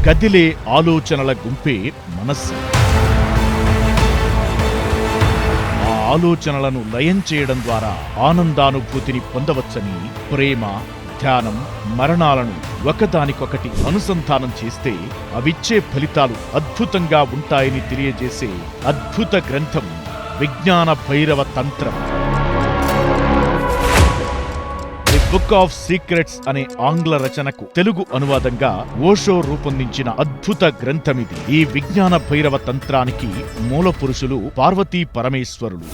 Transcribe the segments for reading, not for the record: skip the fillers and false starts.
కదిలే ఆలోచనల గుంపే మనస్సు. ఆ ఆలోచనలను లయం చేయడం ద్వారా ఆనందానుభూతిని పొందవచ్చని ప్రేమ, ధ్యానం, మరణాలను ఒకదానికొకటి అనుసంధానం చేస్తే అవిచ్చే ఫలితాలు అద్భుతంగా ఉంటాయని తెలియజేసే అద్భుత గ్రంథం విజ్ఞాన భైరవ తంత్రం. ది బుక్ ఆఫ్ సీక్రెట్స్ అనే ఆంగ్ల రచనకు తెలుగు అనువాదంగా ఓషో రూపొందించిన అద్భుత గ్రంథమిది. ఈ విజ్ఞాన భైరవ తంత్రానికి మూల పురుషులు పార్వతీ పరమేశ్వరులు.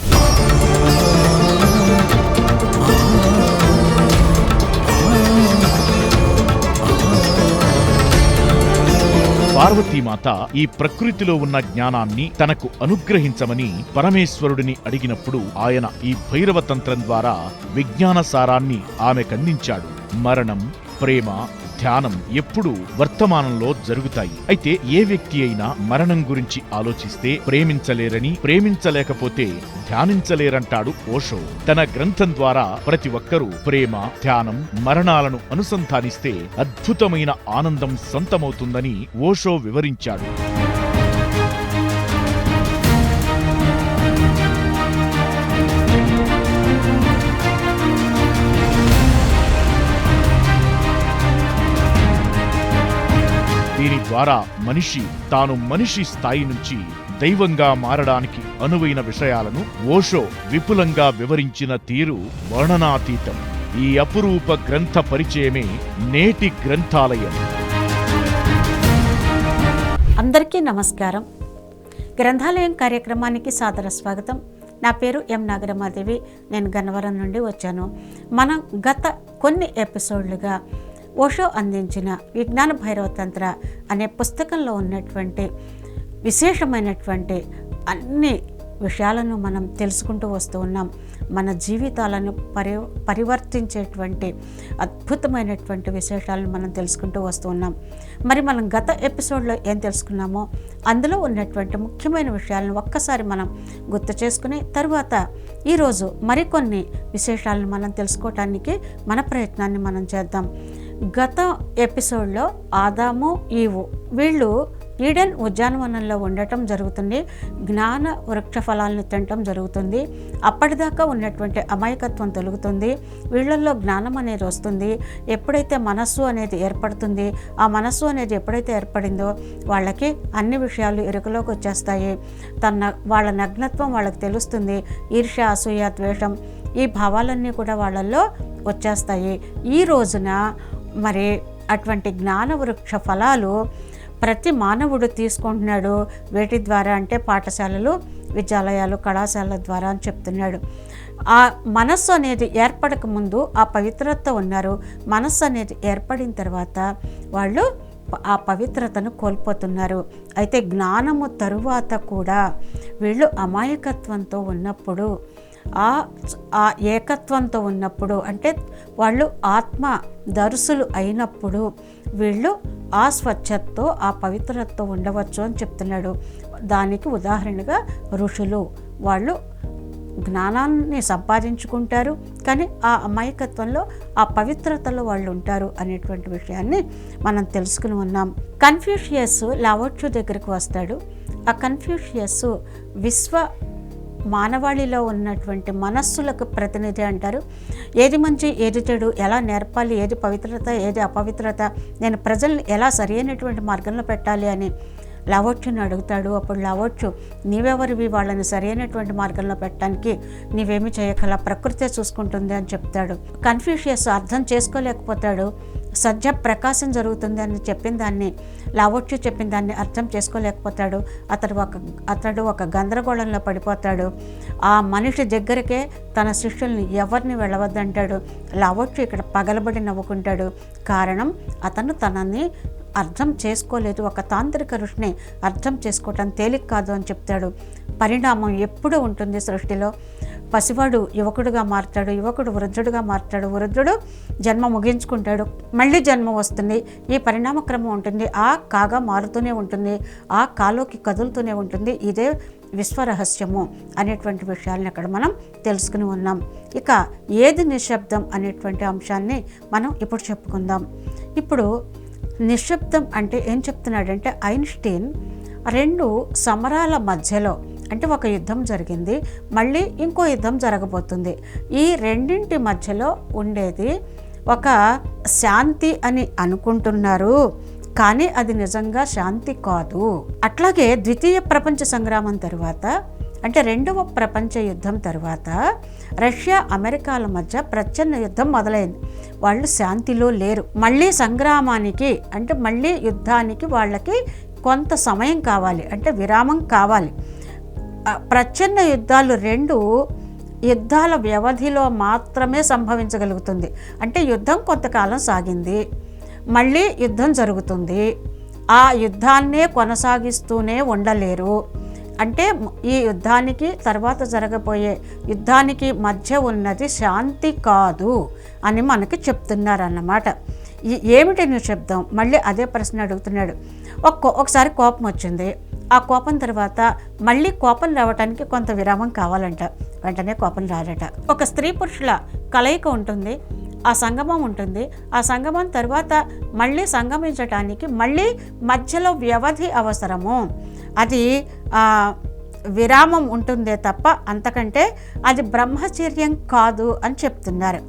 పార్వతీమాత ఈ ప్రకృతిలో ఉన్న జ్ఞానాన్ని తనకు అనుగ్రహించమని పరమేశ్వరుడిని అడిగినప్పుడు ఆయన ఈ భైరవ తంత్రం ద్వారా విజ్ఞాన సారాన్ని ఆమెకందించాడు. మరణం, ప్రేమ, ధ్యానం ఎప్పుడూ వర్తమానంలో జరుగుతాయి. అయితే ఏ వ్యక్తి అయినా మరణం గురించి ఆలోచిస్తే ప్రేమించలేరని, ప్రేమించలేకపోతే ధ్యానించలేరంటాడు ఓషో. తన గ్రంథం ద్వారా ప్రతి ఒక్కరూ ప్రేమ, ధ్యానం, మరణాలను అనుసంధానిస్తే అద్భుతమైన ఆనందం సొంతమవుతుందని ఓషో వివరించాడు. దీని ద్వారా మనిషి తాను మనిషి స్థాయి నుంచి దైవంగా మారడానికి అనువైన విషయాలను ఓషో విపులంగా వివరించిన తీరు వర్ణనాతీతం. ఈ అపురూప గ్రంథ పరిచయమే నేటి గ్రంథాలయం. అందరికీ నమస్కారం. గ్రంథాలయం కార్యక్రమానికి సాదర స్వాగతం. నా పేరు ఎం నాగరమాదేవి. నేను గన్నవరం నుండి వచ్చాను. మనం గత కొన్ని ఎపిసోడ్లుగా ఓషో అందించిన విజ్ఞాన భైరవ తంత్ర అనే పుస్తకంలో ఉన్నటువంటి విశేషమైనటువంటి అన్ని విషయాలను మనం తెలుసుకుంటూ వస్తూ ఉన్నాం. మన జీవితాలను పరివర్తించేటువంటి అద్భుతమైనటువంటి విశేషాలను మనం తెలుసుకుంటూ వస్తూ ఉన్నాం. మరి మనం గత ఎపిసోడ్లో ఏం తెలుసుకున్నామో అందులో ఉన్నటువంటి ముఖ్యమైన విషయాలను ఒక్కసారి మనం గుర్తు చేసుకుని తరువాత ఈరోజు మరికొన్ని విశేషాలను మనం తెలుసుకోవటానికి మన ప్రయత్నాన్ని మనం చేద్దాం. గత ఎపిసోడ్లో ఆదాము, ఈవు వీళ్ళు ఈడెన్ ఉద్యానవనంలో ఉండటం జరుగుతుంది. జ్ఞాన వృక్ష ఫలాలను తినటం జరుగుతుంది. అప్పటిదాకా ఉన్నటువంటి అమాయకత్వం తొలుగుతుంది. వీళ్ళల్లో జ్ఞానం అనేది వస్తుంది. ఎప్పుడైతే మనస్సు అనేది ఏర్పడుతుంది, ఆ మనస్సు అనేది ఎప్పుడైతే ఏర్పడిందో వాళ్ళకి అన్ని విషయాలు ఎరుకలోకి వచ్చేస్తాయి. వాళ్ళ నగ్నత్వం వాళ్ళకి తెలుస్తుంది. ఈర్ష్య, అసూయ, ద్వేషం ఈ భావాలన్నీ కూడా వాళ్ళల్లో వచ్చేస్తాయి. ఈ రోజున మరి అటువంటి జ్ఞాన వృక్ష ఫలాలు ప్రతి మానవుడు తీసుకుంటున్నాడు. వేటి ద్వారా అంటే పాఠశాలలు, విద్యాలయాలు, కళాశాలల ద్వారా అని చెప్తున్నాడు. ఆ మనస్సు అనేది ఏర్పడక ముందు ఆ పవిత్రత ఉన్నారు. మనస్సు అనేది ఏర్పడిన తర్వాత వాళ్ళు ఆ పవిత్రతను కోల్పోతున్నారు. అయితే జ్ఞానము తరువాత కూడా వీళ్ళు అమాయకత్వంతో ఉన్నప్పుడు, ఆ ఏకత్వంతో ఉన్నప్పుడు అంటే వాళ్ళు ఆత్మ దర్శులు అయినప్పుడు వీళ్ళు ఆ స్వచ్ఛతతో, ఆ పవిత్రతతో ఉండవచ్చు అని చెప్తున్నాడు. దానికి ఉదాహరణగా ఋషులు వాళ్ళు జ్ఞానాన్ని సంపాదించుకుంటారు, కానీ ఆ అమాయకత్వంలో, ఆ పవిత్రతలో వాళ్ళు ఉంటారు అనేటువంటి విషయాన్ని మనం తెలుసుకుని ఉన్నాం. కన్ఫ్యూషియస్ లావోట్సు దగ్గరికి వస్తాడు. ఆ కన్ఫ్యూషియస్ మానవాళిలో ఉన్నటువంటి మనస్సులకు ప్రతినిధి అంటారు. ఏది మంచి, ఏది చెడు, ఎలా నేర్పాలి, ఏది పవిత్రత, ఏది అపవిత్రత, నేను ప్రజల్ని ఎలా సరైనటువంటి మార్గంలో పెట్టాలి అని లావోట్సుని అడుగుతాడు. అప్పుడు లావోట్సు, నీవెవరివి వాళ్ళని సరైనటువంటి మార్గంలో పెట్టడానికి, నీవేమి చేయగల, ప్రకృతే చూసుకుంటుంది అని చెప్తాడు. కన్ఫ్యూషియస్ అర్థం చేసుకోలేకపోతాడు. సత్య ప్రకాశం జరుగుతుంది అని చెప్పిన దాన్ని, లావోట్సు చెప్పిన దాన్ని అర్థం చేసుకోలేకపోతాడు. అతడు ఒక గందరగోళంలో పడిపోతాడు. ఆ మనిషి దగ్గరికే తన శిష్యుల్ని ఎవరిని వెళ్ళవద్దంటాడు. లావోట్సు ఇక్కడ పగలబడి నవ్వుకుంటాడు. కారణం అతను తనని అర్థం చేసుకోలేదు. ఒక తాంత్రిక ఋషిని అర్థం చేసుకోవటం తేలిక కాదు అని చెప్తాడు. పరిణామం ఎప్పుడూ ఉంటుంది సృష్టిలో. పసివాడు యువకుడుగా మారుతాడు, యువకుడు వృద్ధుడుగా మారుతాడు, వృద్ధుడు జన్మ ముగించుకుంటాడు, మళ్ళీ జన్మ వస్తుంది. ఈ పరిణామ క్రమం ఉంటుంది. ఆ కాగా మారుతూనే ఉంటుంది, ఆ కాలోకి కదులుతూనే ఉంటుంది. ఇదే విశ్వరహస్యము అనేటువంటి విషయాలను అక్కడ మనం తెలుసుకుని ఉన్నాం. ఇక ఏది నిశ్శబ్దం అనేటువంటి అంశాన్ని మనం ఇప్పుడు చెప్పుకుందాం. ఇప్పుడు నిశ్శబ్దం అంటే ఏం చెప్తున్నాడంటే ఐన్స్టీన్ 2 సమరాల మధ్యలో, అంటే ఒక యుద్ధం జరిగింది, మళ్ళీ ఇంకో యుద్ధం జరగబోతుంది, ఈ రెండింటి మధ్యలో ఉండేది ఒక శాంతి అని అనుకుంటున్నారు, కానీ అది నిజంగా శాంతి కాదు. అట్లాగే ద్వితీయ ప్రపంచ సంగ్రామం తర్వాత, అంటే 2వ ప్రపంచ యుద్ధం తర్వాత రష్యా అమెరికాల మధ్య ప్రచ్ఛన్న యుద్ధం మొదలైంది. వాళ్ళు శాంతిలో లేరు. మళ్ళీ సంగ్రామానికి, అంటే మళ్ళీ యుద్ధానికి వాళ్ళకి కొంత సమయం కావాలి, అంటే విరామం కావాలి. ప్రచ్ఛన్న యుద్ధాలు 2 యుద్ధాల వ్యవధిలో మాత్రమే సంభవించగలుగుతుంది. అంటే యుద్ధం కొంతకాలం సాగింది, మళ్ళీ యుద్ధం జరుగుతుంది, ఆ యుద్ధాన్నే కొనసాగిస్తూనే ఉండలేరు. అంటే ఈ యుద్ధానికి తర్వాత జరగబోయే యుద్ధానికి మధ్య ఉన్నది శాంతి కాదు అని మనకి చెప్తున్నారన్నమాట. ఏమిటి నిశ్శబ్దం? మళ్ళీ అదే ప్రశ్న అడుగుతున్నాడు. ఒకసారి కోపం వచ్చింది, ఆ కోపం తర్వాత మళ్ళీ కోపం రావడానికి కొంత విరామం కావాలంట, వెంటనే కోపం రాదట. ఒక స్త్రీ పురుషుల కలయిక ఉంటుంది, ఆ సంగమం ఉంటుంది, ఆ సంగమం తర్వాత మళ్ళీ సంగమించటానికి మళ్ళీ మధ్యలో వ్యవధి అవసరము, అది విరామం ఉంటుందే తప్ప అంతకంటే అది బ్రహ్మచర్యం కాదు అని చెప్తున్నారు.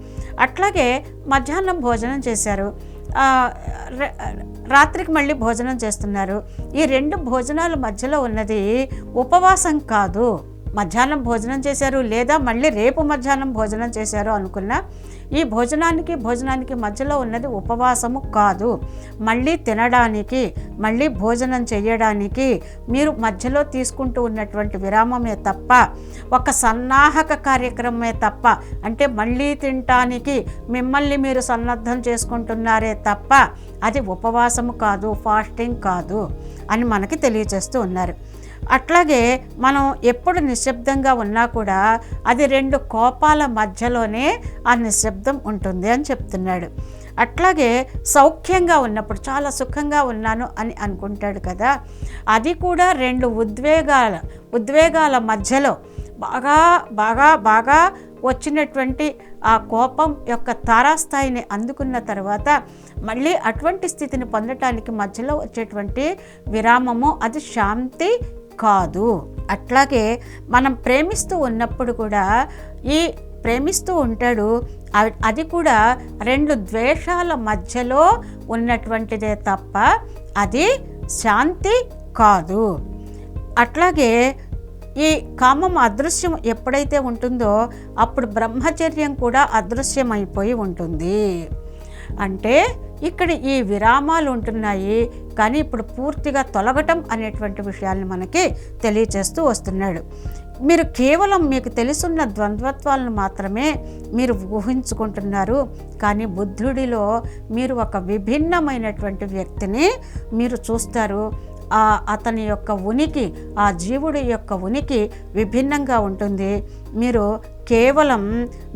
అట్లాగే మధ్యాహ్నం భోజనం చేశారు, రాత్రికి మళ్ళీ భోజనం చేస్తున్నారు. ఈ 2 భోజనాల మధ్యలో ఉన్నది ఉపవాసం కాదు. మధ్యాహ్నం భోజనం చేశారు లేదా మళ్ళీ రేపు మధ్యాహ్నం భోజనం చేశారు అనుకున్నా, ఈ భోజనానికి మధ్యలో ఉన్నది ఉపవాసము కాదు. మళ్ళీ తినడానికి, మళ్ళీ భోజనం చేయడానికి మీరు మధ్యలో తీసుకుంటూ ఉన్నటువంటి విరామమే తప్ప, ఒక సన్నాహక కార్యక్రమమే తప్ప, అంటే మళ్ళీ తినటానికి మిమ్మల్ని మీరు సన్నద్ధం చేసుకుంటున్నారే తప్ప అది ఉపవాసము కాదు, ఫాస్టింగ్ కాదు అని మనకి తెలియజేస్తూ ఉన్నారు. అట్లాగే మనం ఎప్పుడు నిశ్శబ్దంగా ఉన్నా కూడా అది 2 కోపాల మధ్యలోనే ఆ నిశ్శబ్దం ఉంటుంది అని చెప్తున్నాడు. అట్లాగే సౌఖ్యంగా ఉన్నప్పుడు, చాలా సుఖంగా ఉన్నాను అని అనుకుంటాడు కదా, అది కూడా 2 ఉద్వేగాల మధ్యలో బాగా బాగా బాగా వచ్చినటువంటి ఆ కోపం యొక్క తారాస్థాయిని అందుకున్న తర్వాత మళ్ళీ అటువంటి స్థితిని పొందటానికి మధ్యలో వచ్చేటువంటి విరామము అది శాంతి కాదు. అట్లాగే మనం ప్రేమిస్తూ ఉన్నప్పుడు కూడా ప్రేమిస్తూ ఉంటాడు, అది కూడా 2 ద్వేషాల మధ్యలో ఉన్నటువంటిదే తప్ప అది శాంతి కాదు. అట్లాగే ఈ కామం అదృశ్యం ఎప్పుడైతే ఉంటుందో అప్పుడు బ్రహ్మచర్యం కూడా అదృశ్యమైపోయి ఉంటుంది. అంటే ఇక్కడ ఈ విరామాలు ఉంటున్నాయి, కానీ ఇప్పుడు పూర్తిగా తొలగటం అనేటువంటి విషయాన్ని మనకి తెలియచేస్తూ వస్తున్నాడు. మీరు కేవలం మీకు తెలుసున్న ద్వంద్వత్వాలను మాత్రమే మీరు ఊహించుకుంటున్నారు, కానీ బుద్ధుడిలో మీరు ఒక విభిన్నమైనటువంటి వ్యక్తిని మీరు చూస్తారు. అతని యొక్క ఉనికి, ఆ జీవుడి యొక్క ఉనికి విభిన్నంగా ఉంటుంది. మీరు కేవలం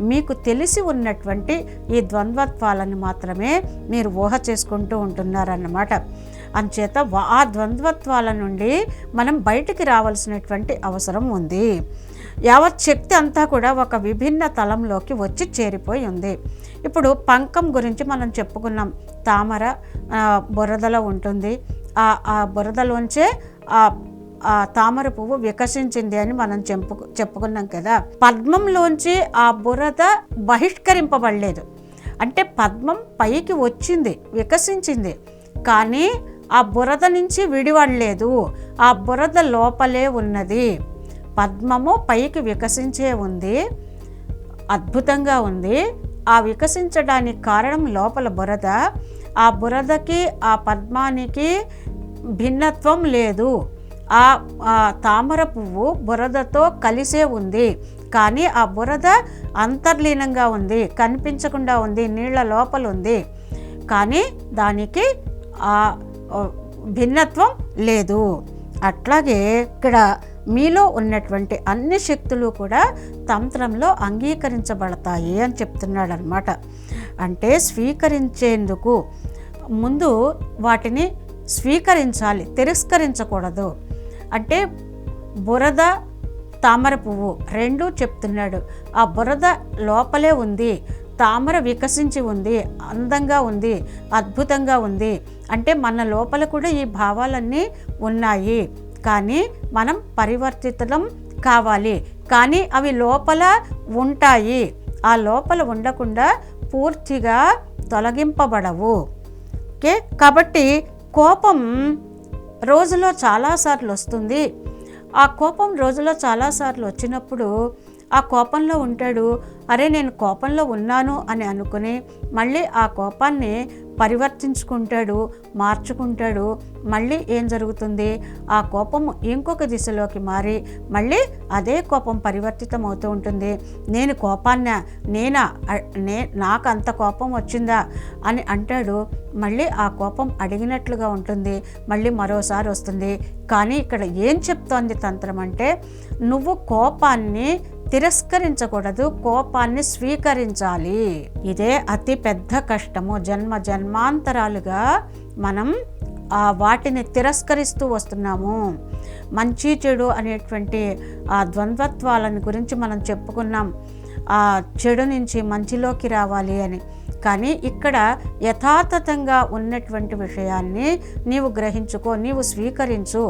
మీకు తెలిసి ఉన్నటువంటి ఈ ద్వంద్వత్వాలను మాత్రమే మీరు ఊహ చేసుకుంటూ ఉంటున్నారన్నమాట. అంచేత ఆ ద్వంద్వత్వాల నుండి మనం బయటికి రావాల్సినటువంటి అవసరం ఉంది. యావత్ శక్తి అంతా కూడా ఒక విభిన్న తలంలోకి వచ్చి చేరిపోయి ఉంది. ఇప్పుడు పంకం గురించి మనం చెప్పుకున్నాం. తామర బురదలో ఉంటుంది, ఆ బురదలోంచే ఆ తామర పువ్వు వికసించింది అని మనం చెప్పుకున్నాం కదా. పద్మంలోంచి ఆ బురద బహిష్కరింపబడలేదు, అంటే పద్మం పైకి వచ్చింది, వికసించింది, కానీ ఆ బురద నుంచి విడివడలేదు, ఆ బురద లోపలే ఉన్నది. పద్మము పైకి వికసించే ఉంది, అద్భుతంగా ఉంది. ఆ వికసించడానికి కారణం లోపల బురద. ఆ బురదకి ఆ పద్మానికి భిన్నత్వం లేదు. ఆ తామర పువ్వు బురదతో కలిసే ఉంది, కానీ ఆ బురద అంతర్లీనంగా ఉంది, కనిపించకుండా ఉంది, నీళ్ల లోపల ఉంది, కానీ దానికి ఆ భిన్నత్వం లేదు. అట్లాగే ఇక్కడ మీలో ఉన్నటువంటి అన్ని శక్తులు కూడా తంత్రంలో అంగీకరించబడతాయి అని చెప్తున్నాడు అన్నమాట. అంటే స్వీకరించేందుకు ముందు వాటిని స్వీకరించాలి, తిరస్కరించకూడదు. అంటే బురద, తామర పువ్వు 2 చెప్తున్నాడు. ఆ బురద లోపలే ఉంది, తామర వికసించి ఉంది, అందంగా ఉంది, అద్భుతంగా ఉంది అంటే మన లోపల కూడా ఈ భావాలన్నీ ఉన్నాయి. కానీ మనం పరివర్తితం కావాలి. కానీ అవి లోపల ఉంటాయి, ఆ లోపల ఉండకుండా పూర్తిగా తొలగింపబడవు. ఓకే, కాబట్టి కోపం రోజులో చాలాసార్లు వస్తుంది. ఆ కోపం రోజులో చాలాసార్లు వచ్చినప్పుడు ఆ కోపంలో ఉంటాడు. అరే నేను కోపంలో ఉన్నాను అని అనుకుని మళ్ళీ ఆ కోపాన్ని పరివర్తించుకుంటాడు, మార్చుకుంటాడు. మళ్ళీ ఏం జరుగుతుంది, ఆ కోపం ఇంకొక దిశలోకి మారి మళ్ళీ అదే కోపం పరివర్తితం అవుతూ ఉంటుంది. నేను కోపాన్న నాకు అంత కోపం వచ్చిందా అని అంటాడు. మళ్ళీ ఆ కోపం అడిగినట్లుగా ఉంటుంది, మళ్ళీ మరోసారి వస్తుంది. కానీ ఇక్కడ ఏం చెప్తోంది తంత్రం అంటే, నువ్వు కోపాన్ని తిరస్కరించకూడదు, కోపాన్ని స్వీకరించాలి. ఇదే అతి పెద్ద కష్టము. జన్మాంతరాలుగా మనం వాటిని తిరస్కరిస్తూ వస్తున్నాము. మంచి చెడు అనేటువంటి ఆ ద్వంద్వత్వాలని గురించి మనం చెప్పుకున్నాం. ఆ చెడు నుంచి మంచిలోకి రావాలి అని. కానీ ఇక్కడ యథాతథంగా ఉన్నటువంటి విషయాన్ని నీవు గ్రహించుకో, నీవు స్వీకరించు.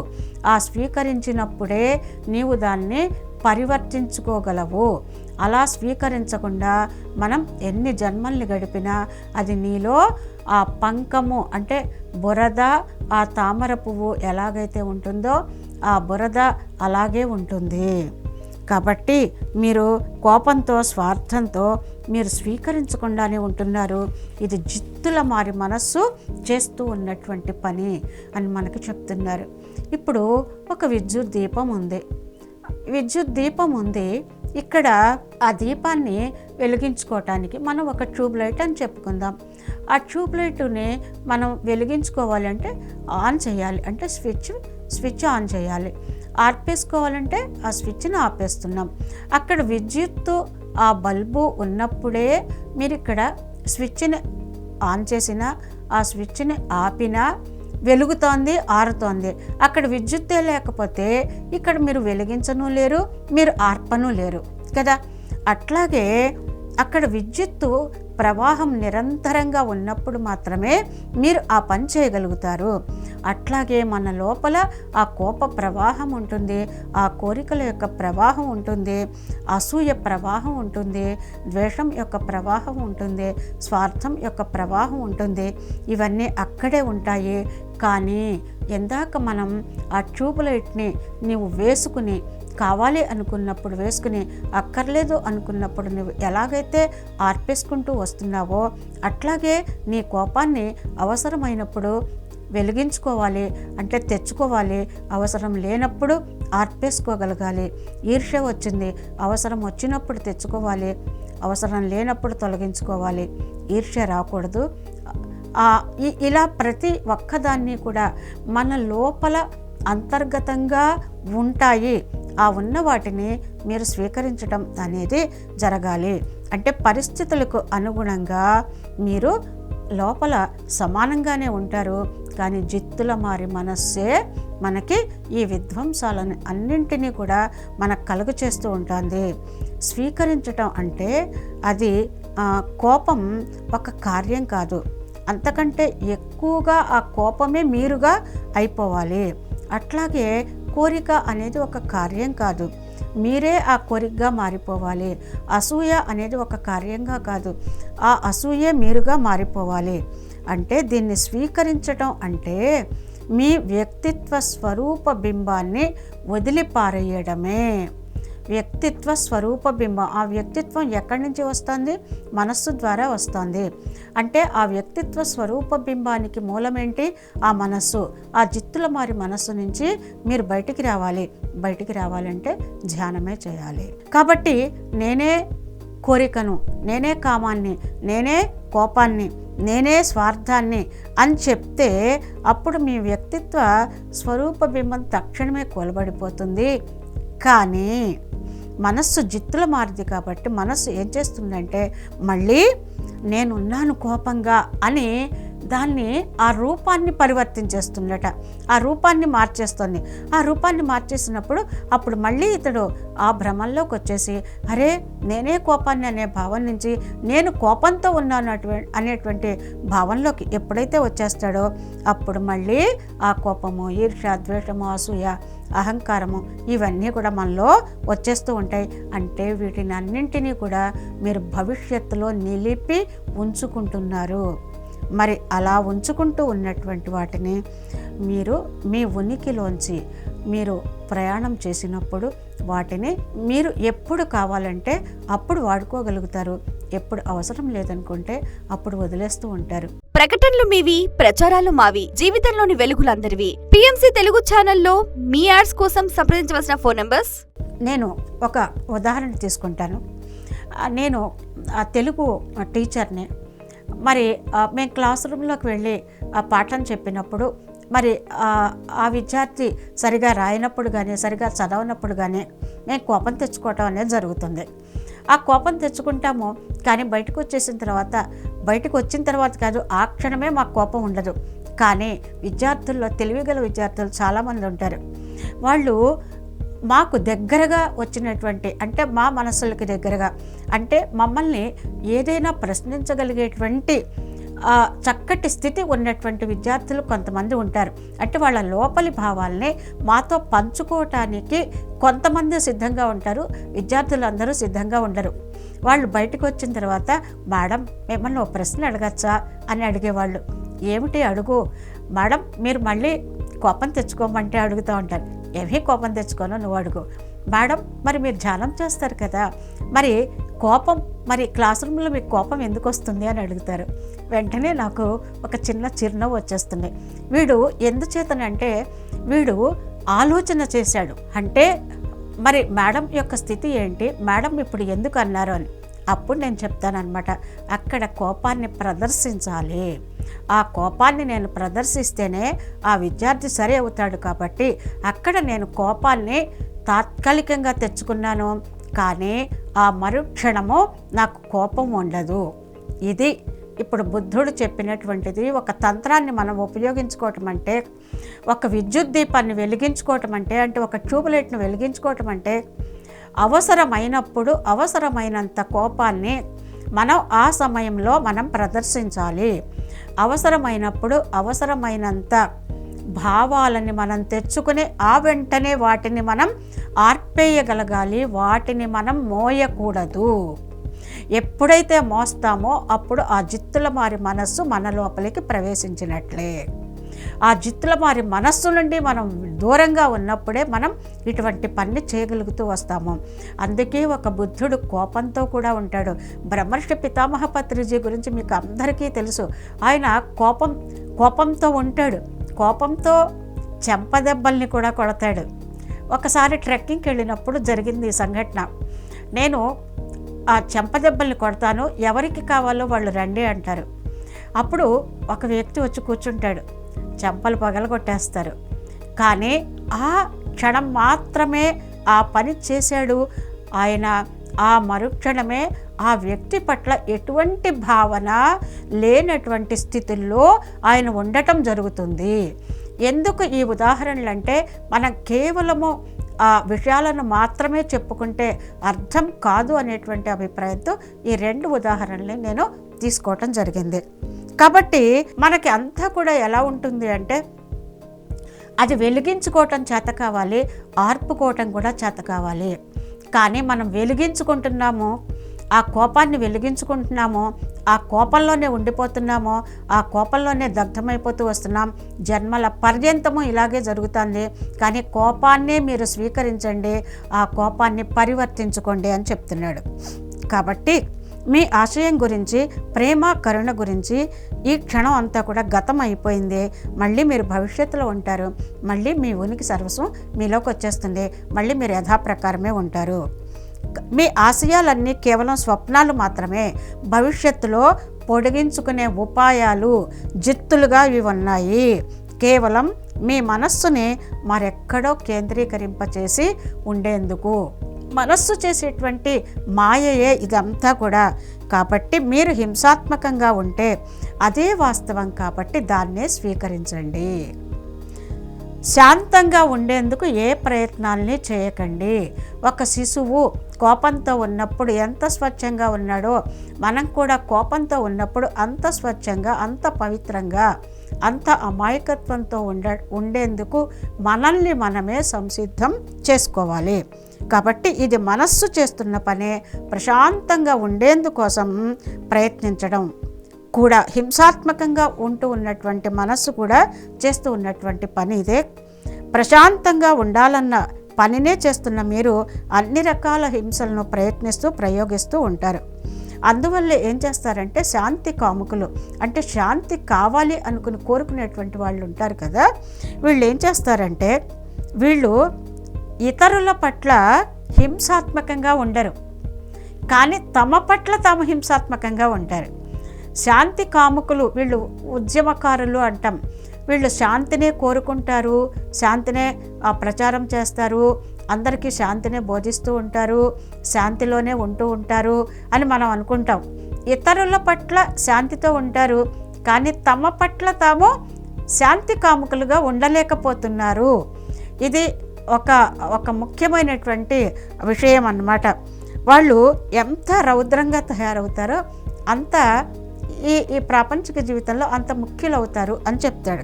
ఆ స్వీకరించినప్పుడే నీవు దాన్ని పరివర్తించుకోగలవు. అలా స్వీకరించకుండా మనం ఎన్ని జన్మల్ని గడిపినా అది నీలో ఆ పంకము అంటే బురద, ఆ తామర పువ్వు ఎలాగైతే ఉంటుందో ఆ బురద అలాగే ఉంటుంది. కాబట్టి మీరు కోపంతో, స్వార్థంతో మీరు స్వీకరించకుండానే ఉంటున్నారు. ఇది జిత్తుల మారి మనస్సు చేస్తూ ఉన్నటువంటి పని అని మనకు చెప్తున్నారు. ఇప్పుడు ఒక విద్యుత్ దీపం ఉంది. ఇక్కడ ఆ దీపాన్ని వెలిగించుకోవటానికి మనం ఒక ట్యూబ్ లైట్ అని చెప్పుకుందాం. ఆ ట్యూబ్ లైట్ని మనం వెలిగించుకోవాలంటే ఆన్ చేయాలి, అంటే స్విచ్ ఆన్ చేయాలి. ఆర్పేసుకోవాలంటే ఆ స్విచ్ని ఆపేస్తున్నాం. అక్కడ విద్యుత్తు ఆ బల్బు ఉన్నప్పుడే మీరు ఇక్కడ స్విచ్ని ఆన్ చేసినా, ఆ స్విచ్ని ఆపినా వెలుగుతోంది, ఆరుతోంది. అక్కడ విద్యుత్తే లేకపోతే ఇక్కడ మీరు వెలిగించను లేరు, మీరు ఆర్పను లేరు కదా. అట్లాగే అక్కడ విద్యుత్తు ప్రవాహం నిరంతరంగా ఉన్నప్పుడు మాత్రమే మీరు ఆ పని చేయగలుగుతారు. అట్లాగే మన లోపల ఆ కోప ప్రవాహం ఉంటుంది, ఆ కోరికల యొక్క ప్రవాహం ఉంటుంది, అసూయ ప్రవాహం ఉంటుంది, ద్వేషం యొక్క ప్రవాహం ఉంటుంది, స్వార్థం యొక్క ప్రవాహం ఉంటుంది. ఇవన్నీ అక్కడే ఉంటాయి. కానీ ఎందాక మనం ఆ ట్యూబ్ లైట్ని నీవు వేసుకుని కావాలి అనుకున్నప్పుడు వేసుకుని, అక్కర్లేదు అనుకున్నప్పుడు నువ్వు ఎలాగైతే ఆర్పేసుకుంటూ వస్తున్నావో అట్లాగే నీ కోపాన్ని అవసరమైనప్పుడు వెలిగించుకోవాలి, అంటే తెచ్చుకోవాలి. అవసరం లేనప్పుడు ఆర్పేసుకోగలగాలి. ఈర్ష్య వచ్చింది, అవసరం వచ్చినప్పుడు తెచ్చుకోవాలి, అవసరం లేనప్పుడు తొలగించుకోవాలి. ఈర్ష్య రాకూడదు. ఇలా ప్రతి ఒక్కదాన్ని కూడా మన లోపల అంతర్గతంగా ఉంటాయి. ఆ ఉన్న వాటిని మీరు స్వీకరించడం అనేది జరగాలి. అంటే పరిస్థితులకు అనుగుణంగా మీరు లోపల సమానంగానే ఉంటారు. కానీ జిత్తుల మారి మనస్సే మనకి ఈ విధ్వంసాలను అన్నింటినీ కూడా మనకు కలుగు చేస్తూ ఉంటుంది. స్వీకరించటం అంటే అది కోపం ఒక కార్యం కాదు, అంతకంటే ఎక్కువగా ఆ కోపమే మీరుగా అయిపోవాలి. అట్లాగే కోరిక అనేది ఒక కార్యం కాదు, మీరే ఆ కోరికగా మారిపోవాలి. అసూయ అనేది ఒక కార్యంగా కాదు, ఆ అసూయే మీరుగా మారిపోవాలి. అంటే దీన్ని స్వీకరించటం అంటే మీ వ్యక్తిత్వ స్వరూప బింబాన్ని వదిలిపారేయడమే. వ్యక్తిత్వ స్వరూప బింబం, ఆ వ్యక్తిత్వం ఎక్కడి నుంచి వస్తుంది? మనస్సు ద్వారా వస్తుంది. అంటే ఆ వ్యక్తిత్వ స్వరూప బింబానికి మూలమేంటి? ఆ మనస్సు. ఆ జిత్తుల మారి మనస్సు నుంచి మీరు బయటికి రావాలి. బయటికి రావాలంటే ధ్యానమే చేయాలి. కాబట్టి నేనే కోరికను, నేనే కామాన్ని, నేనే కోపాన్ని, నేనే స్వార్థాన్ని అని చెప్తే అప్పుడు మీ వ్యక్తిత్వ స్వరూప బింబం తక్షణమే కూలబడిపోతుంది. కానీ మనస్సు జిత్తుల మారింది కాబట్టి మనస్సు ఏం చేస్తుందంటే మళ్ళీ నేనున్నాను కోపంగా అని దాన్ని ఆ రూపాన్ని పరివర్తించేస్తుందట, ఆ రూపాన్ని మార్చేస్తుంది. ఆ రూపాన్ని మార్చేసినప్పుడు అప్పుడు మళ్ళీ ఇతడు ఆ భ్రమంలోకి వచ్చేసి అరే నేనే కోపాన్ని అనే భావం నుంచి నేను కోపంతో ఉన్నాను అనేటువంటి భావంలోకి ఎప్పుడైతే వచ్చేస్తాడో అప్పుడు మళ్ళీ ఆ కోపము, ఈర్ష్య, ద్వేషము, అసూయ, అహంకారము ఇవన్నీ కూడా మనలో వచ్చేస్తూ ఉంటాయి. అంటే వీటిని అన్నింటినీ కూడా మీరు భవిష్యత్తులో నిలిపి ఉంచుకుంటున్నారు. మరి అలా ఉంచుకుంటూ ఉన్నటువంటి వాటిని మీరు మీ ఉనికిలోంచి మీరు ప్రయాణం చేసినప్పుడు వాటిని మీరు ఎప్పుడు కావాలంటే అప్పుడు వాడుకోగలుగుతారు, ఎప్పుడు అవసరం లేదనుకుంటే అప్పుడు వదిలేస్తూ ఉంటారు. ప్రకటనలు మీవి, ప్రచారాలు మావి, జీవితంలోని వెలుగులందరివి. పిఎంసి తెలుగు ఛానల్లో మీ యాడ్స్ కోసం సంప్రదించవలసిన ఫోన్ నంబర్స్. నేను ఒక ఉదాహరణ తీసుకుంటాను. నేను తెలుగు టీచర్ని. మరి మేము క్లాస్ రూమ్లోకి వెళ్ళి ఆ పాఠం చెప్పినప్పుడు మరి ఆ విద్యార్థి సరిగా రాయనప్పుడు కానీ సరిగా చదవనప్పుడు కానీ మేము కోపం తెచ్చుకోవటం అనేది జరుగుతుంది. ఆ కోపం తెచ్చుకుంటాము, కానీ బయటకు వచ్చిన తర్వాత కాదు, ఆ క్షణమే మాకు కోపం ఉండదు. కానీ విద్యార్థుల్లో తెలివిగల విద్యార్థులు చాలామంది ఉంటారు. వాళ్ళు మాకు దగ్గరగా వచ్చినటువంటి, అంటే మా మనసులకి దగ్గరగా, అంటే మమ్మల్ని ఏదైనా ప్రశ్నించగలిగేటువంటి చక్కటి స్థితి ఉన్నటువంటి విద్యార్థులు కొంతమంది ఉంటారు. అంటే వాళ్ళ లోపలి భావాల్ని మాతో పంచుకోవటానికి కొంతమంది సిద్ధంగా ఉంటారు, విద్యార్థులందరూ సిద్ధంగా ఉండరు. వాళ్ళు బయటకు వచ్చిన తర్వాత మేడం మిమ్మల్ని ఒక ప్రశ్న అడగచ్చా అని అడిగేవాళ్ళు. ఏమిటి అడుగు మేడం, మీరు మళ్ళీ కోపం తెచ్చుకోమంటే అడుగుతూ ఉంటారు. ఏమీ కోపం తెచ్చుకోను, నువ్వు అడుగు. మేడం మరి మీరు ధ్యానం చేస్తారు కదా, మరి కోపం, మరి క్లాస్ రూమ్లో మీకు కోపం ఎందుకు వస్తుంది అని అడుగుతారు. వెంటనే నాకు ఒక చిన్న చిరునవ్వు వచ్చేస్తుంది. వీడు ఎందుచేతనంటే వీడు ఆలోచన చేశాడు, అంటే మరి మేడం యొక్క స్థితి ఏంటి, మేడం ఇప్పుడు ఎందుకు అన్నారు అని. అప్పుడు నేను చెప్తానన్నమాట, అక్కడ కోపాన్ని ప్రదర్శించాలి. ఆ కోపాన్ని నేను ప్రదర్శిస్తేనే ఆ విద్యార్థి సరి అవుతాడు. కాబట్టి అక్కడ నేను కోపాన్ని తాత్కాలికంగా తెచ్చుకున్నాను, కానీ ఆ మరుక్షణము నాకు కోపం ఉండదు. ఇది ఇప్పుడు బుద్ధుడు చెప్పినటువంటిది. ఒక తంత్రాన్ని మనం ఉపయోగించుకోవటం అంటే, ఒక విద్యుత్ దీపాన్ని వెలిగించుకోవటం అంటే ఒక ట్యూబ్లైట్ను వెలిగించుకోవటం అంటే అవసరమైనప్పుడు అవసరమైనంత కోపాన్ని మనం ఆ సమయంలో మనం ప్రదర్శించాలి. అవసరమైనప్పుడు అవసరమైనంత భావాలని మనం తెచ్చుకుని ఆ వెంటనే వాటిని మనం ఆర్పేయగలగాలి, వాటిని మనం మోయకూడదు. ఎప్పుడైతే మోస్తామో అప్పుడు ఆ జిత్తుల మారి మనస్సు మన లోపలికి ప్రవేశించినట్లే. ఆ జిత్తుల మారి మనస్సు నుండి మనం దూరంగా ఉన్నప్పుడే మనం ఇటువంటి పని చేయగలుగుతూ వస్తాము. అందుకే ఒక బుద్ధుడు కోపంతో కూడా ఉంటాడు. బ్రహ్మర్షి పితామహ పత్రిజీ గురించి మీకు అందరికీ తెలుసు. ఆయన కోపంతో ఉంటాడు, కోపంతో చెంపదెబ్బల్ని కూడా కొడతాడు. ఒకసారి ట్రెక్కింగ్కి వెళ్ళినప్పుడు జరిగింది ఈ సంఘటన. నేను ఆ చెంపదెబ్బల్ని కొడతాను, ఎవరికి కావాలో వాళ్ళు రండి అంటారు. అప్పుడు ఒక వ్యక్తి వచ్చి కూర్చుంటాడు, చెంపలు పగలగొట్టేస్తారు. కానీ ఆ క్షణం మాత్రమే ఆ పని చేశాడు ఆయన. ఆ మరుక్షణమే ఆ వ్యక్తి పట్ల ఎటువంటి భావన లేనటువంటి స్థితుల్లో ఆయన ఉండటం జరుగుతుంది. ఎందుకు ఈ ఉదాహరణలు అంటే, మనం కేవలము ఆ విషయాలను మాత్రమే చెప్పుకుంటే అర్థం కాదు అనేటువంటి అభిప్రాయంతో ఈ 2 ఉదాహరణల్ని నేను తీసుకోవటం జరిగింది. కాబట్టి మనకి అంతా కూడా ఎలా ఉంటుంది అంటే, అది వెలిగించుకోవటం చేత కావాలి, ఆర్పుకోవటం కూడా చేత కావాలి. కానీ మనం వెలిగించుకుంటున్నాము, ఆ కోపాన్ని వెలిగించుకుంటున్నాము, ఆ కోపంలోనే ఉండిపోతున్నాము, ఆ కోపంలోనే దగ్ధమైపోతూ వస్తున్నాం. జన్మల పర్యంతము ఇలాగే జరుగుతుంది. కానీ కోపాన్నే మీరు స్వీకరించండి, ఆ కోపాన్ని పరివర్తించుకోండి అని చెప్తున్నాడు. కాబట్టి మీ ఆశయం గురించి, ప్రేమ కరుణ గురించి ఈ క్షణం అంతా కూడా గతం అయిపోయింది. మళ్ళీ మీరు భవిష్యత్తులో ఉంటారు. మళ్ళీ మీ ఉనికి సర్వస్వం మీలోకి వచ్చేస్తుంది. మళ్ళీ మీరు యథాప్రకారమే ఉంటారు. మీ ఆశయాలన్నీ కేవలం స్వప్నాలు మాత్రమే. భవిష్యత్తులో పొడిగించుకునే ఉపాయాలు, జిత్తులుగా ఇవి ఉన్నాయి. కేవలం మీ మనస్సుని మరెక్కడో కేంద్రీకరింపచేసి ఉండేందుకు. మనస్సు చేసేటువంటి మాయయే ఇదంతా కూడా. కాబట్టి మీరు హింసాత్మకంగా ఉంటే అదే వాస్తవం కాబట్టి దాన్నే స్వీకరించండి. శాంతంగా ఉండేందుకు ఏ ప్రయత్నాల్ని చేయకండి. ఒక శిశువు కోపంతో ఉన్నప్పుడు ఎంత స్వచ్ఛంగా ఉన్నాడో మనం కూడా కోపంతో ఉన్నప్పుడు అంత స్వచ్ఛంగా, అంత పవిత్రంగా, అంత అమాయకత్వంతో ఉండేందుకు మనల్ని మనమే సంసిద్ధం చేసుకోవాలి. కాబట్టి ఇది మనస్సు చేస్తున్న పనే. ప్రశాంతంగా ఉండేందుకోసం ప్రయత్నించడం కూడా హింసాత్మకంగా ఉంటూ ఉన్నటువంటి మనస్సు కూడా చేస్తూ ఉన్నటువంటి పని ఇదే. ప్రశాంతంగా ఉండాలన్న పనినే చేస్తున్న మీరు అన్ని రకాల హింసలను ప్రయోగిస్తూ ఉంటారు. అందువల్ల ఏం చేస్తారంటే శాంతి కాముకులు, అంటే శాంతి కావాలి అనుకుని కోరుకునేటువంటి వాళ్ళు ఉంటారు కదా, వీళ్ళు ఏం చేస్తారంటే వీళ్ళు ఇతరుల పట్ల హింసాత్మకంగా ఉండరు, కానీ తమ పట్ల తాము హింసాత్మకంగా ఉంటారు. శాంతి కాముకులు వీళ్ళు ఉద్యమకారులు అంటాం. వీళ్ళు శాంతినే కోరుకుంటారు, శాంతినే ప్రచారం చేస్తారు, అందరికీ శాంతినే బోధిస్తూ ఉంటారు, శాంతిలోనే ఉంటూ ఉంటారు అని మనం అనుకుంటాం. ఇతరుల పట్ల శాంతితో ఉంటారు, కానీ తమ పట్ల తాము శాంతి కాముకులుగా ఉండలేకపోతున్నారు. ఇది ఒక ముఖ్యమైనటువంటి విషయం అన్నమాట. వాళ్ళు ఎంత రౌద్రంగా తయారవుతారో అంత ఈ ప్రాపంచిక జీవితంలో అంత ముఖ్యులవుతారు అని చెప్తాడు.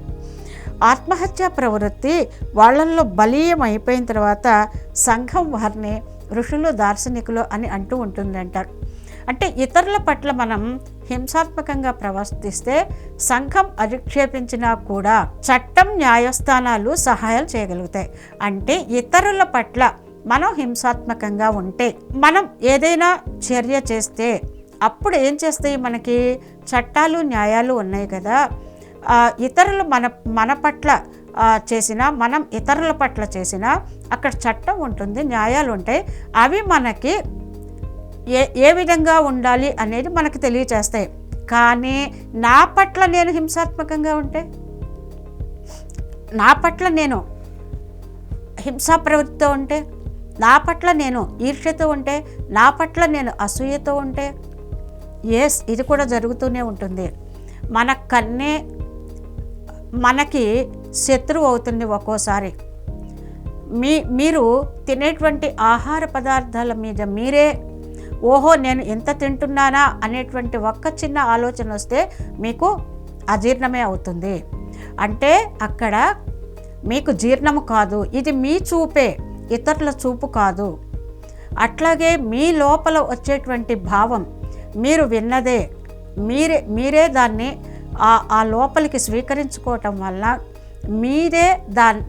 ఆత్మహత్యా ప్రవృత్తి వాళ్ళల్లో బలీయం అయిపోయిన తర్వాత సంఘం వారిని ఋషులు, దార్శనికులు అని అంటూ ఉంటుందంటారు. అంటే ఇతరుల పట్ల మనం హింసాత్మకంగా ప్రవర్తిస్తే సంఘం అధిక్షేపించినా కూడా చట్టం, న్యాయస్థానాలు సహాయాలు చేయగలుగుతాయి. అంటే ఇతరుల పట్ల మనం హింసాత్మకంగా ఉంటే, మనం ఏదైనా చర్య చేస్తే అప్పుడు ఏం చేస్తాయి, మనకి చట్టాలు, న్యాయాలు ఉన్నాయి కదా. ఇతరులు మన పట్ల చేసినా, మనం ఇతరుల పట్ల చేసినా అక్కడ చట్టం ఉంటుంది, న్యాయాలు ఉంటాయి. అవి మనకి ఏ విధంగా ఉండాలి అనేది మనకు తెలియచేస్తాయి. కానీ నా పట్ల నేను హింసాత్మకంగా ఉంటే, నా పట్ల నేను హింసా ప్రవృత్తితో ఉంటే, నా పట్ల నేను ఈర్ష్యతో ఉంటే, నా పట్ల నేను అసూయతో ఉంటే, ఇది కూడా జరుగుతూనే ఉంటుంది. మన కన్నే మనకి శత్రువు అవుతుంది ఒక్కోసారి. మీరు తినేటువంటి ఆహార పదార్థాల మీద మీరే ఓహో నేను ఎంత తింటున్నానా అనేటువంటి ఒక్క చిన్న ఆలోచన వస్తే మీకు అజీర్ణమే అవుతుంది. అంటే అక్కడ మీకు జీర్ణము కాదు, ఇది మీ చూపే, ఇతరుల చూపు కాదు. అట్లాగే మీ లోపల వచ్చేటువంటి భావం, మీరు విన్నదే మీరే దాన్ని ఆ లోపలికి స్వీకరించుకోవటం వల్ల మీరే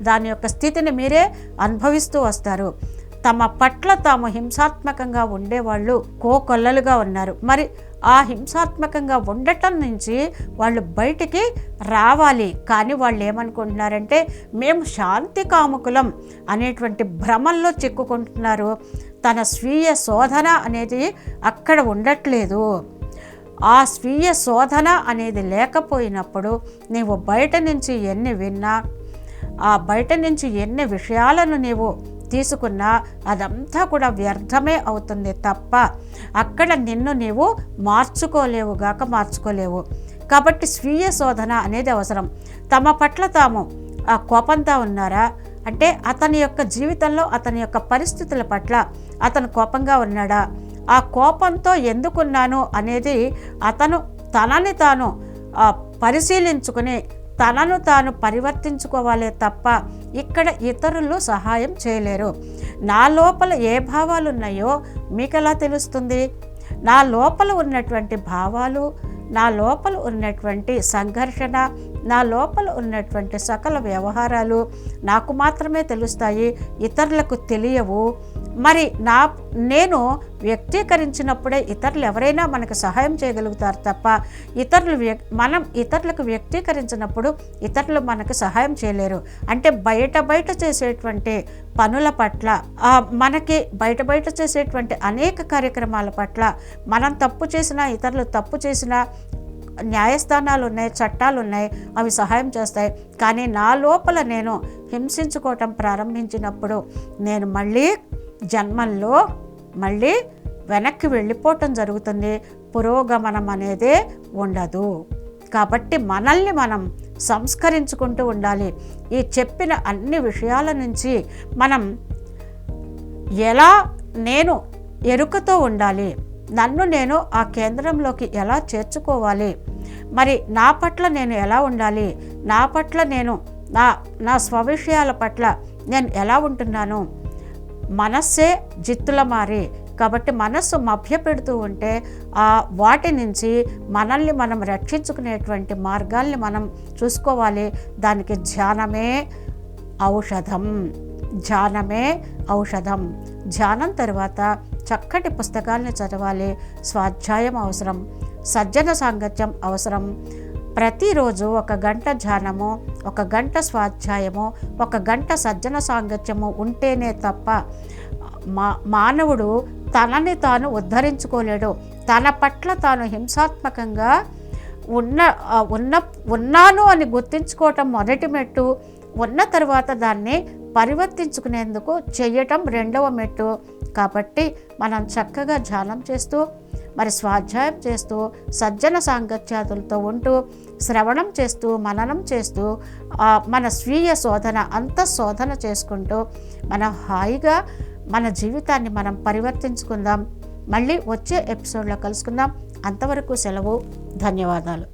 దాని యొక్క స్థితిని మీరే అనుభవిస్తూ వస్తారు. తమ పట్ల తాము హింసాత్మకంగా ఉండేవాళ్ళు కోకొల్లలుగా ఉన్నారు. మరి ఆ హింసాత్మకంగా ఉండటం నుంచి వాళ్ళు బయటికి రావాలి. కానీ వాళ్ళు ఏమనుకుంటున్నారంటే మేము శాంతి కాముకులం అనేటువంటి భ్రమల్లో చిక్కుకుంటున్నారు. తన స్వీయ శోధన అనేది అక్కడ ఉండట్లేదు. ఆ స్వీయ శోధన అనేది లేకపోయినప్పుడు నీవు బయట నుంచి ఎన్ని విన్నా, ఆ బయట నుంచి ఎన్ని విషయాలను నీవు తీసుకున్నా అదంతా కూడా వ్యర్థమే అవుతుంది తప్ప అక్కడ నిన్ను నీవు మార్చుకోలేవు. కాబట్టి స్వీయ శోధన అనేది అవసరం. తమ పట్ల తాము కోపంతో ఉన్నారా అంటే అతని యొక్క జీవితంలో అతని యొక్క పరిస్థితుల పట్ల అతను కోపంగా ఉన్నాడా, ఆ కోపంతో ఎందుకున్నాను అనేది అతను తనని తాను పరిశీలించుకుని తనను తాను పరివర్తించుకోవాలే తప్ప ఇక్కడ ఇతరులు సహాయం చేయలేరు. నా లోపల ఏ భావాలు ఉన్నాయో మీకు ఎలా తెలుస్తుంది? నా లోపల ఉన్నటువంటి భావాలు, నా లోపల ఉన్నటువంటి సంఘర్షణ, నా లోపల ఉన్నటువంటి సకల వ్యవహారాలు నాకు మాత్రమే తెలుస్తాయి, ఇతరులకు తెలియవు. మరి నేను వ్యక్తీకరించినప్పుడే ఇతరులు ఎవరైనా మనకు సహాయం చేయగలుగుతారు తప్ప మనం ఇతరులకు వ్యక్తీకరించినప్పుడు ఇతరులు మనకు సహాయం చేయలేరు. అంటే బయట చేసేటువంటి పనుల పట్ల, మనకి బయట చేసేటువంటి అనేక కార్యక్రమాల పట్ల మనం తప్పు చేసినా, ఇతరులు తప్పు చేసినా న్యాయస్థానాలు ఉన్నాయి, చట్టాలు ఉన్నాయి, అవి సహాయం చేస్తాయి. కానీ నా లోపల నేను హింసించుకోవటం ప్రారంభించినప్పుడు నేను మళ్ళీ జన్మల్లో వెనక్కి వెళ్ళిపోవటం జరుగుతుంది. పురోగమనం అనేదే ఉండదు. కాబట్టి మనల్ని మనం సంస్కరించుకుంటూ ఉండాలి. ఈ చెప్పిన అన్ని విషయాల నుంచి మనం ఎలా నేను ఎరుకతో ఉండాలి, నన్ను నేను ఆ కేంద్రంలోకి ఎలా చేర్చుకోవాలి, మరి నా పట్ల నేను ఎలా ఉండాలి, నా పట్ల నేను నా స్వవిషయాల పట్ల నేను ఎలా ఉంటున్నాను. మనస్సే జిత్తుల మారి, కాబట్టి మనస్సు మభ్యపెడుతూ ఉంటే వాటి నుంచి మనల్ని మనం రక్షించుకునేటువంటి మార్గాల్ని మనం చూసుకోవాలి. దానికి ధ్యానమే ఔషధం. ధ్యానం తర్వాత చక్కటి పుస్తకాలని చదవాలి. స్వాధ్యాయం అవసరం, సజ్జన సాంగత్యం అవసరం. ప్రతిరోజు 1 గంట ధ్యానము, 1 గంట స్వాధ్యాయము, 1 గంట సజ్జన సాంగత్యము ఉంటేనే తప్ప మానవుడు తనని తాను ఉద్ధరించుకోలేడు. తన పట్ల తాను హింసాత్మకంగా ఉన్నాను అని గుర్తించుకోవటం మొదటి మెట్టు. ఉన్న తర్వాత దాన్ని పరివర్తించుకునేందుకు చెయ్యటం రెండవ మెట్టు. కాబట్టి మనం చక్కగా ధ్యానం చేస్తూ, మరి స్వాధ్యాయం చేస్తూ, సజ్జన సాంగత్యాదులతో ఉంటూ, శ్రవణం చేస్తూ, మననం చేస్తూ, మన స్వీయ శోధన అంతఃశోధన చేసుకుంటూ మనం హాయిగా మన జీవితాన్ని మనం పరివర్తించుకుందాం. మళ్ళీ వచ్చే ఎపిసోడ్లో కలుసుకుందాం. అంతవరకు సెలవు. ధన్యవాదాలు.